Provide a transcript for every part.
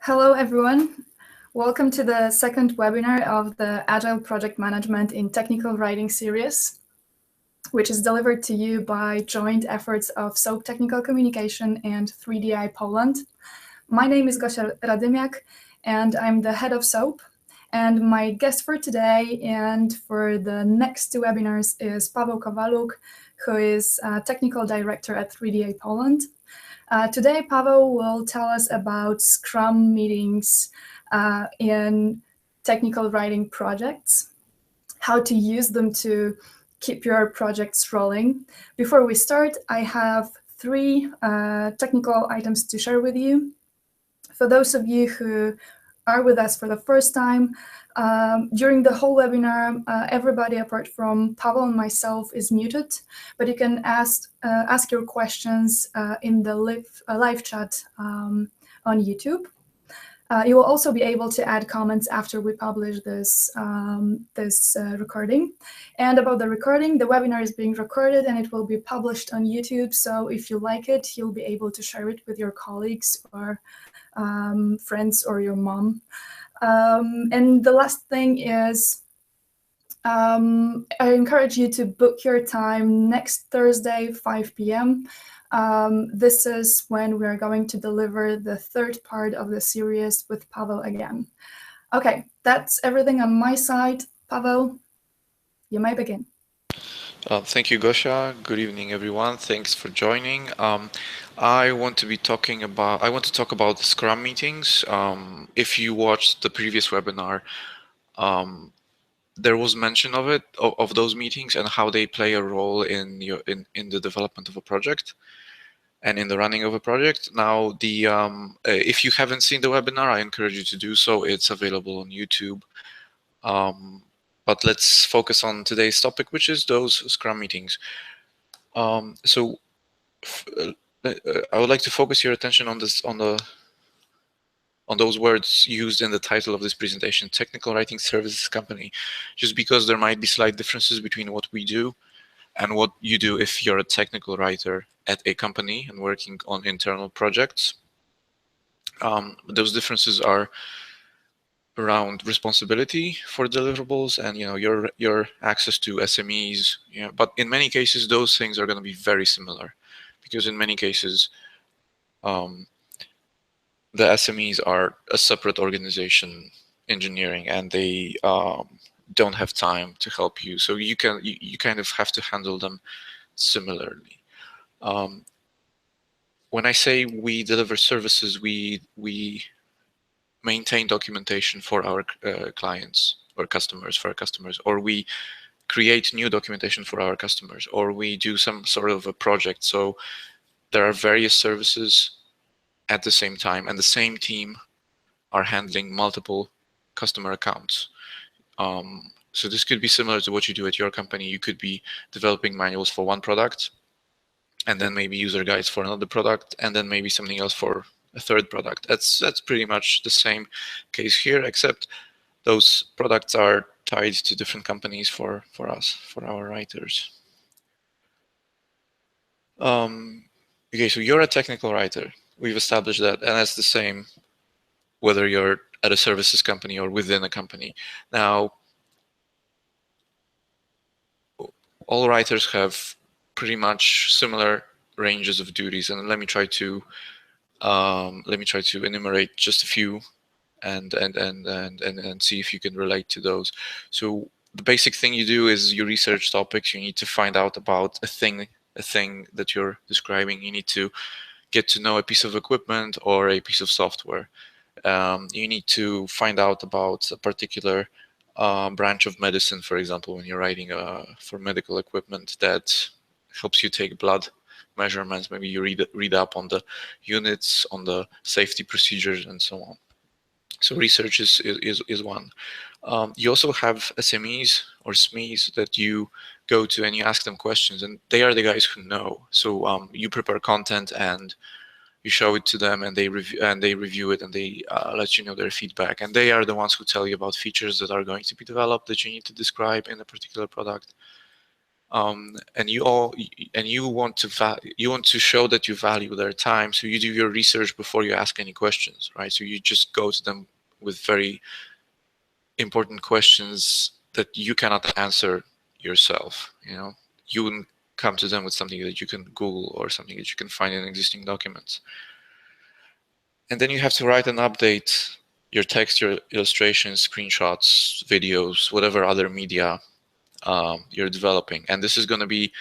Hello, everyone. Welcome to the second webinar of the Agile Project Management in Technical Writing series, which is delivered to you by joint efforts of SOAP Technical Communication and 3DI Poland. My name is Gosia Radymiak, and I'm the head of SOAP. And my guest for today and for the next two webinars is Paweł Kowaluk, who is technical director at 3DI Poland. Today, Paweł will tell us about Scrum meetings in technical writing projects, how to use them to keep your projects rolling. Before we start, I have three technical items to share with you. For those of you who are with us for the first time, during the whole webinar, everybody apart from Paweł and myself is muted, but you can ask your questions in the live chat on YouTube. You will also be able to add comments after we publish this recording. And about the recording, the webinar is being recorded and it will be published on YouTube. So if you like it, you'll be able to share it with your colleagues or friends or your mom. And the last thing is, I encourage you to book your time next Thursday, 5 p.m. This is when we are going to deliver the third part of the series with Paweł again. Okay, that's everything on my side. Paweł, you may begin. Thank you, Gosia. Good evening, everyone. Thanks for joining. I want to talk about the Scrum meetings. If you watched the previous webinar, there was mention of those meetings and how they play a role in the development of a project and in the running of a project. Now, if you haven't seen the webinar, I encourage you to do so. It's available on YouTube. But let's focus on today's topic, which is those Scrum meetings. I would like to focus your attention on those words used in the title of this presentation, Technical Writing Services Company, just because there might be slight differences between what we do and what you do if you're a technical writer at a company and working on internal projects. Those differences are around responsibility for deliverables and your access to SMEs. But in many cases, those things are going to be very similar, because in many cases, the SMEs are a separate organization, engineering, and they don't have time to help you. So you kind of have to handle them similarly. When I say we deliver services, we maintain documentation for our clients or customers, or we create new documentation for our customers, or we do some sort of a project. So there are various services at the same time, and the same team are handling multiple customer accounts. So this could be similar to what you do at your company. You could be developing manuals for one product, and then maybe user guides for another product, and then maybe something else for a third product. That's pretty much the same case here, except those products are tied to different companies for us, for our writers. Okay, so you're a technical writer. We've established that, and that's the same whether you're at a services company or within a company. Now, all writers have pretty much similar ranges of duties, and let me try to enumerate just a few and see if you can relate to those. So the basic thing you do is you research topics. You need to find out about a thing that you're describing. You need to get to know a piece of equipment or a piece of software. You need to find out about a particular branch of medicine, for example, when you're writing for medical equipment that helps you take blood measurements. Maybe you read up on the units, on the safety procedures, and so on. So research is one. You also have SMEs or SMEs that you go to and you ask them questions, and they are the guys who know. So you prepare content and you show it to them, and they review it, and they let you know their feedback. And they are the ones who tell you about features that are going to be developed that you need to describe in a particular product. and you want to show that you value their time, so you do your research before you ask any questions, right? So you just go to them with very important questions that you cannot answer yourself. You wouldn't come to them with something that you can Google or something that you can find in existing documents. And then you have to write and update your text, your illustrations, screenshots, videos, whatever other media you're developing. And this is going to be,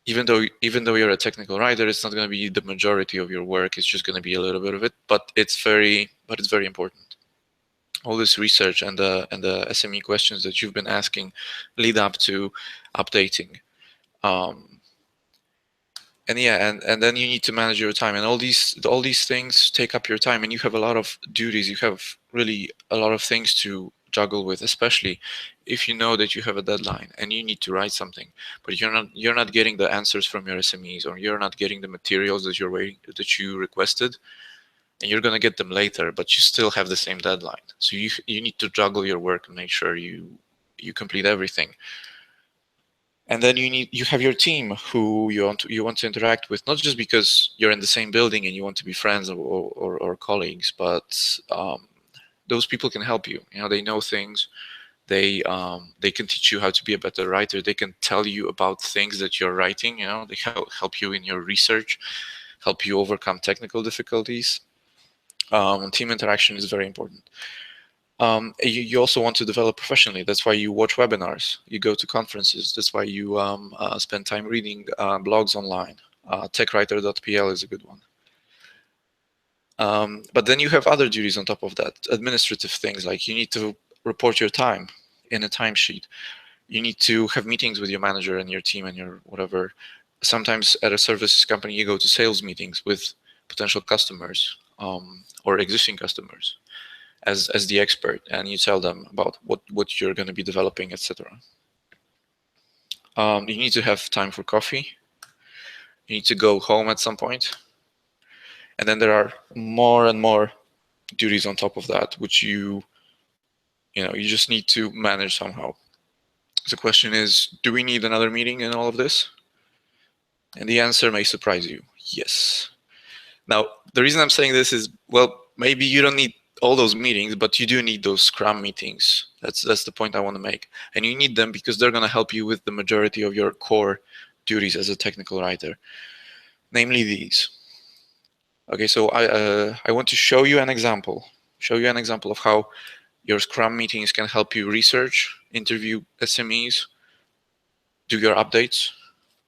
even though you're a technical writer, it's not going to be the majority of your work. It's just going to be a little bit of it, but it's very important. All this research and the SME questions that you've been asking lead up to updating. And yeah, and then you need to manage your time, and all these things take up your time, and you have a lot of duties. You have really a lot of things to juggle with, especially if you know that you have a deadline and you need to write something, but you're not getting the answers from your SMEs, or you're not getting the materials that you requested, and you're going to get them later, but you still have the same deadline. So you need to juggle your work and make sure you complete everything. And then you have your team who you want to interact with, not just because you're in the same building and you want to be friends or colleagues, but those people can help you. They know things. They can teach you how to be a better writer. They can tell you about things that you're writing. They help you in your research, help you overcome technical difficulties. Team interaction is very important. You also want to develop professionally. That's why you watch webinars, you go to conferences. That's why you spend time reading blogs online. Techwriter.pl is a good one. But then you have other duties on top of that, administrative things, like you need to report your time in a timesheet. You need to have meetings with your manager and your team and your whatever. Sometimes at a service company, you go to sales meetings with potential customers or existing customers as the expert, and you tell them about what you're going to be developing, etc. You need to have time for coffee. You need to go home at some point. And then there are more and more duties on top of that, which you just need to manage somehow. The question is, do we need another meeting in all of this? And the answer may surprise you. Yes. Now, the reason I'm saying this is, well, maybe you don't need all those meetings, but you do need those Scrum meetings. That's the point I want to make. And you need them because they're going to help you with the majority of your core duties as a technical writer, namely these. Okay, so I want to show you an example. Of how your Scrum meetings can help you research, interview SMEs, do your updates,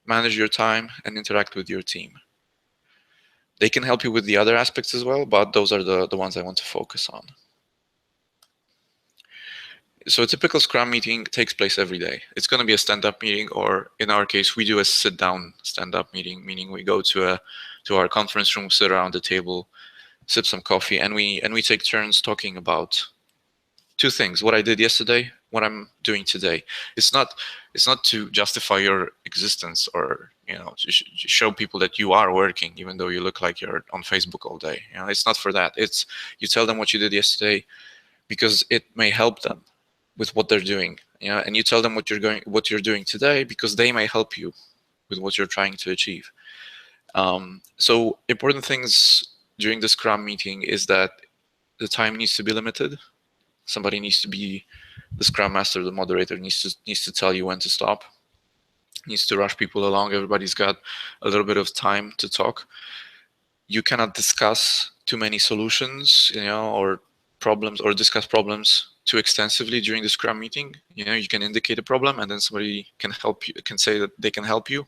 manage your time, and interact with your team. They can help you with the other aspects as well, but those are the ones I want to focus on. So a typical Scrum meeting takes place every day. It's going to be a stand-up meeting, or in our case, we do a sit-down stand-up meeting, meaning we go to our conference room, sit around the table, sip some coffee, and we take turns talking about two things: what I did yesterday, what I'm doing today. It's not to justify your existence or to show people that you are working, even though you look like you're on Facebook all day. It's not for that. It's you tell them what you did yesterday because it may help them with what they're doing. And you tell them what you're doing today because they may help you with what you're trying to achieve. So important things during the Scrum meeting is that the time needs to be limited. Somebody needs to be the Scrum Master, the moderator needs to tell you when to stop. Needs to rush people along. Everybody's got a little bit of time to talk. You cannot discuss too many solutions, or problems, or discuss problems too extensively during the Scrum meeting. You can indicate a problem, and then somebody can help you. Can say that they can help you,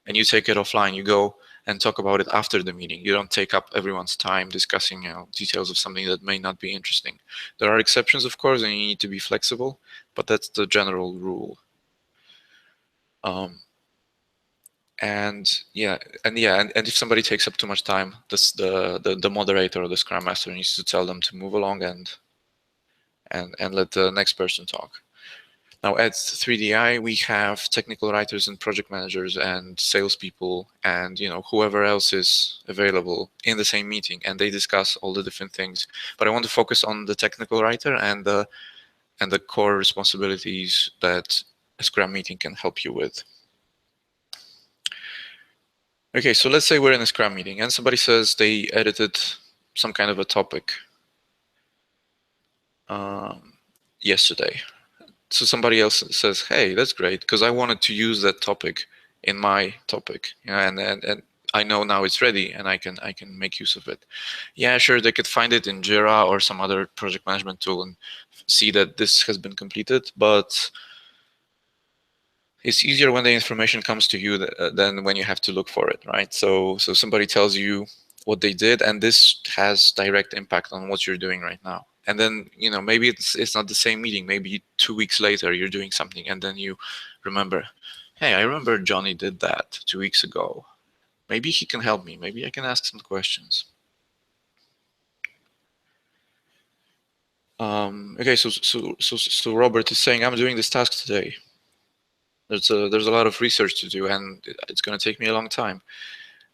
and you take it offline. You go and talk about it after the meeting. You don't take up everyone's time discussing details of something that may not be interesting. There are exceptions, of course, and you need to be flexible, but that's the general rule. And if somebody takes up too much time, the moderator or the Scrum Master needs to tell them to move along and let the next person talk. Now at 3DI, we have technical writers and project managers and salespeople and whoever else is available in the same meeting, and they discuss all the different things. But I want to focus on the technical writer and the core responsibilities that a Scrum meeting can help you with. Okay, so let's say we're in a Scrum meeting and somebody says they edited some kind of a topic yesterday. So somebody else says, hey, that's great, because I wanted to use that topic in my topic, and I know now it's ready and I can make use of it. Yeah, sure, they could find it in Jira or some other project management tool and see that this has been completed, but it's easier when the information comes to you than when you have to look for it, right? So somebody tells you what they did, and this has direct impact on what you're doing right now. And then, maybe it's not the same meeting. Maybe 2 weeks later you're doing something, and then you remember, hey, I remember Johnny did that 2 weeks ago. Maybe he can help me. Maybe I can ask some questions. Okay, so Robert is saying, I'm doing this task today. There's a lot of research to do, and it's going to take me a long time.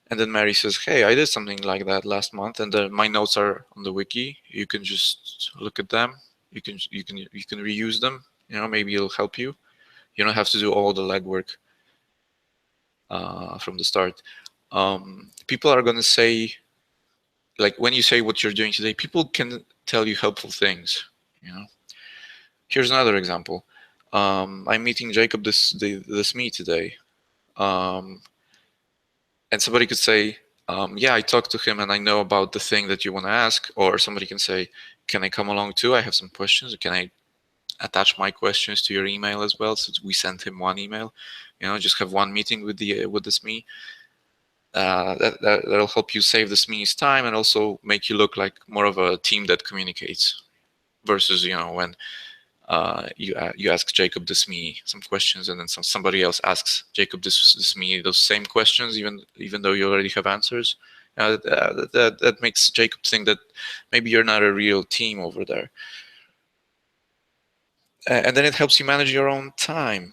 And then Mary says, hey, I did something like that last month, and my notes are on the wiki. You can just look at them. You can reuse them. Maybe it'll help you. You don't have to do all the legwork from the start. People are going to say, like, when you say what you're doing today, people can tell you helpful things. Here's another example. I'm meeting Jacob this SME today. And somebody could say, yeah, I talked to him and I know about the thing that you want to ask. Or somebody can say, can I come along too? I have some questions. Can I attach my questions to your email as well? So we send him one email, just have one meeting with the SME. That'll help you save the SME's time and also make you look like more of a team that communicates versus, when you ask Jacob this me some questions, and then somebody else asks Jacob this me those same questions, even though you already have answers. That makes Jacob think that maybe you're not a real team over there. And then it helps you manage your own time.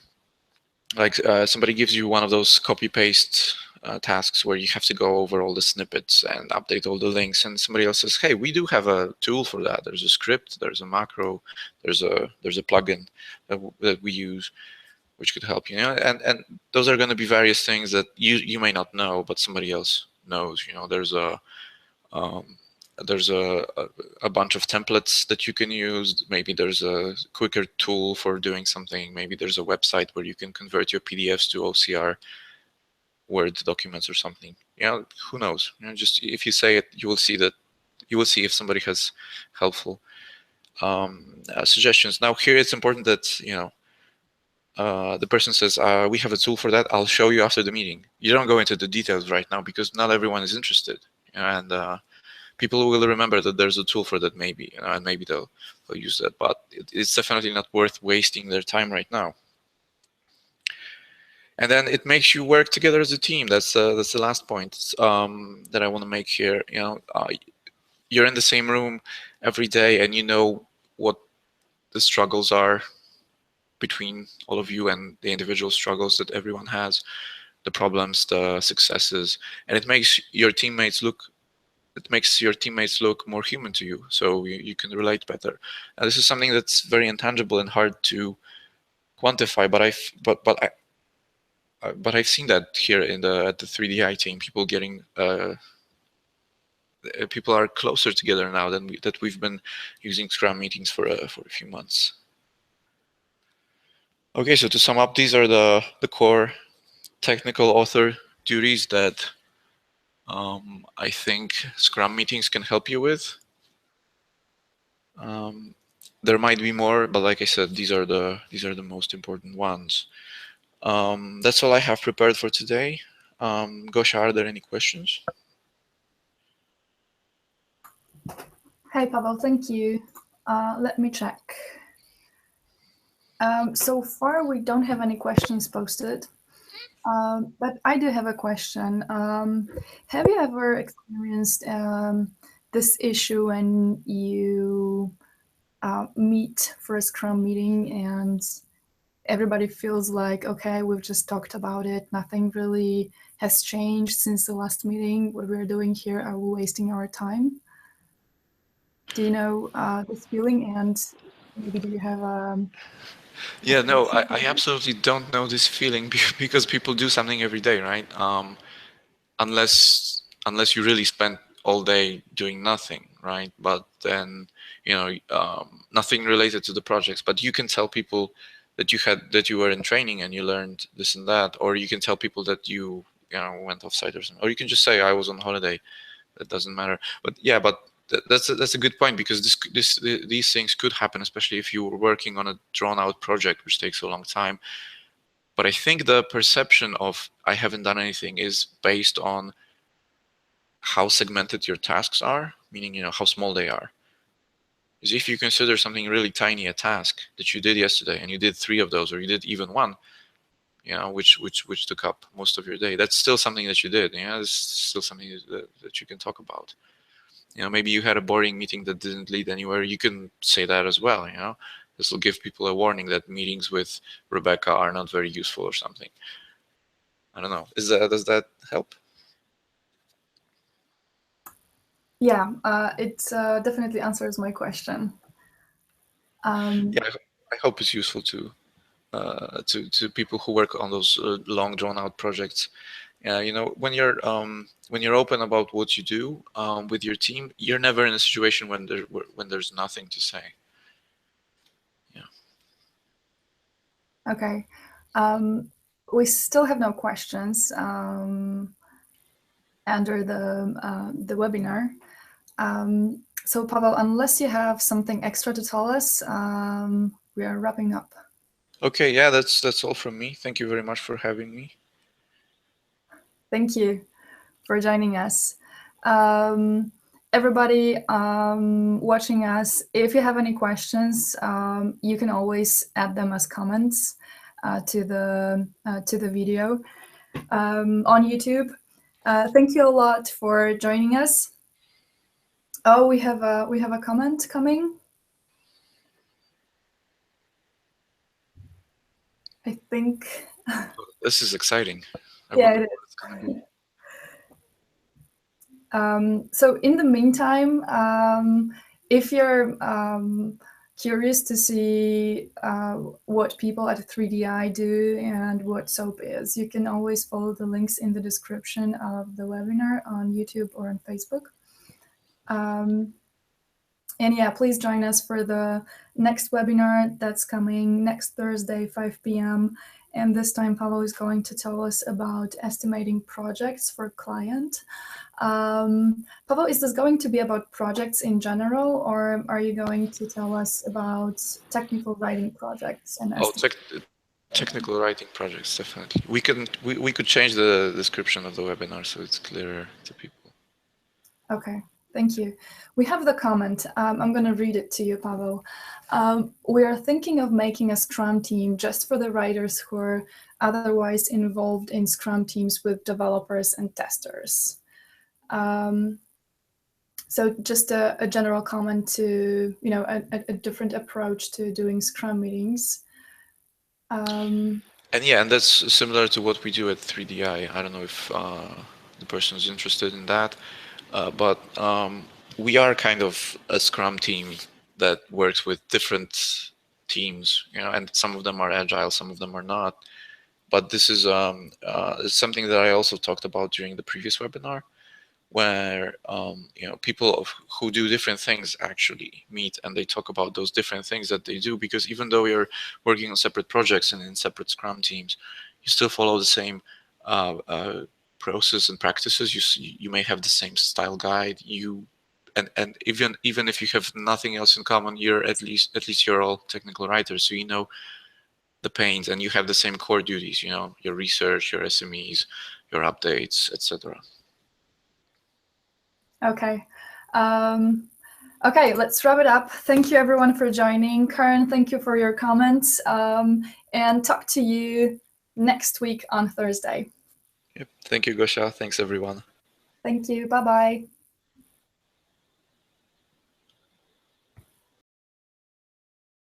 Like somebody gives you one of those copy-paste tasks where you have to go over all the snippets and update all the links, and somebody else says, hey, we do have a tool for that. There's a script, there's a macro, there's a plugin that we use, which could help you. And those are going to be various things that you may not know, but somebody else knows. There's a bunch of templates that you can use. Maybe there's a quicker tool for doing something. Maybe there's a website where you can convert your PDFs to OCR Word documents or something. Who knows? Just if you say it, you will see if somebody has helpful suggestions. Now here it's important that the person says, we have a tool for that. I'll show you after the meeting. You don't go into the details right now because not everyone is interested. And people will remember that there's a tool for that maybe, and maybe they'll use that. But it's definitely not worth wasting their time right now. And then it makes you work together as a team. That's the last point that I want to make here. You're in the same room every day, and you know what the struggles are between all of you and the individual struggles that everyone has, the problems, the successes, and it makes your teammates look more human to you, so you can relate better. Now, this is something that's very intangible and hard to quantify, but I've seen that here at the 3DI team. People are closer together now than we've been using Scrum meetings for a few months. Okay, so to sum up, these are the core technical author duties that I think Scrum meetings can help you with. There might be more, but like I said, these are the most important ones. That's all I have prepared for today. Gosha, are there any questions? Hey, Paweł, thank you. Let me check. So far, we don't have any questions posted, but I do have a question. Have you ever experienced this issue when you meet for a Scrum meeting and everybody feels like, okay, we've just talked about it, nothing really has changed since the last meeting, what we're doing here, are we wasting our time? Do you know this feeling, and maybe do you have Yeah, no, I absolutely don't know this feeling because people do something every day, right? unless you really spend all day doing nothing, right? But then, nothing related to the projects. But you can tell people that you were in training and you learned this and that, or you can tell people that you went off-site or something, or you can just say I was on holiday. That doesn't matter. But yeah, but that's a good point, because these things could happen, especially if you were working on a drawn-out project which takes a long time. But I think the perception of I haven't done anything is based on how segmented your tasks are, meaning how small they are. Because if you consider something really tiny a task that you did yesterday, and you did 3 of those, or you did even 1, which took up most of your day, that's still something that you did. It's still something that you can talk about. Maybe you had a boring meeting that didn't lead anywhere. You can say that as well. This will give people a warning that meetings with Rebecca are not very useful or something. I don't know. Does that help? Yeah, it definitely answers my question. Yeah, I hope it's useful to people who work on those long drawn out projects. When you're open about what you do with your team, you're never in a situation when there's nothing to say. Yeah. Okay. We still have no questions under the webinar. So Paweł, unless you have something extra to tell us, we are wrapping up. Okay, yeah, that's all from me. Thank you very much for having me. Thank you for joining us. Everybody watching us, if you have any questions, you can always add them as comments to the video on YouTube. Thank you a lot for joining us. Oh, we have a comment coming. I think this is exciting. I yeah, wonder it what it's gonna be. So in the meantime, if you're curious to see what people at 3DI do and what SOAP is, you can always follow the links in the description of the webinar on YouTube or on Facebook. And yeah, please join us for the next webinar that's coming next Thursday, 5 p.m. And this time, Paweł is going to tell us about estimating projects for client. Paweł, is this going to be about projects in general, or are you going to tell us about technical writing projects? And technical writing projects, definitely. We could change the description of the webinar so it's clearer to people. Okay, thank you. We have the comment. I'm going to read it to you, Paweł. We are thinking of making a Scrum team just for the writers who are otherwise involved in Scrum teams with developers and testers. So just a general comment to, a different approach to doing Scrum meetings. And that's similar to what we do at 3DI. I don't know if the person is interested in that, but we are kind of a Scrum team that works with different teams, and some of them are Agile, some of them are not. But this is something that I also talked about during the previous webinar, where people who do different things actually meet and they talk about those different things that they do, because even though you're working on separate projects and in separate Scrum teams, you still follow the same process and practices. You may have the same style guide. And even if you have nothing else in common, you're at least you're all technical writers, so you know the pains and you have the same core duties. Your research, your SMEs, your updates, etc. Okay. Okay, let's wrap it up. Thank you everyone for joining. Karen, thank you for your comments. And talk to you next week on Thursday. Yep. Thank you, Gosia. Thanks, everyone. Thank you. Bye-bye.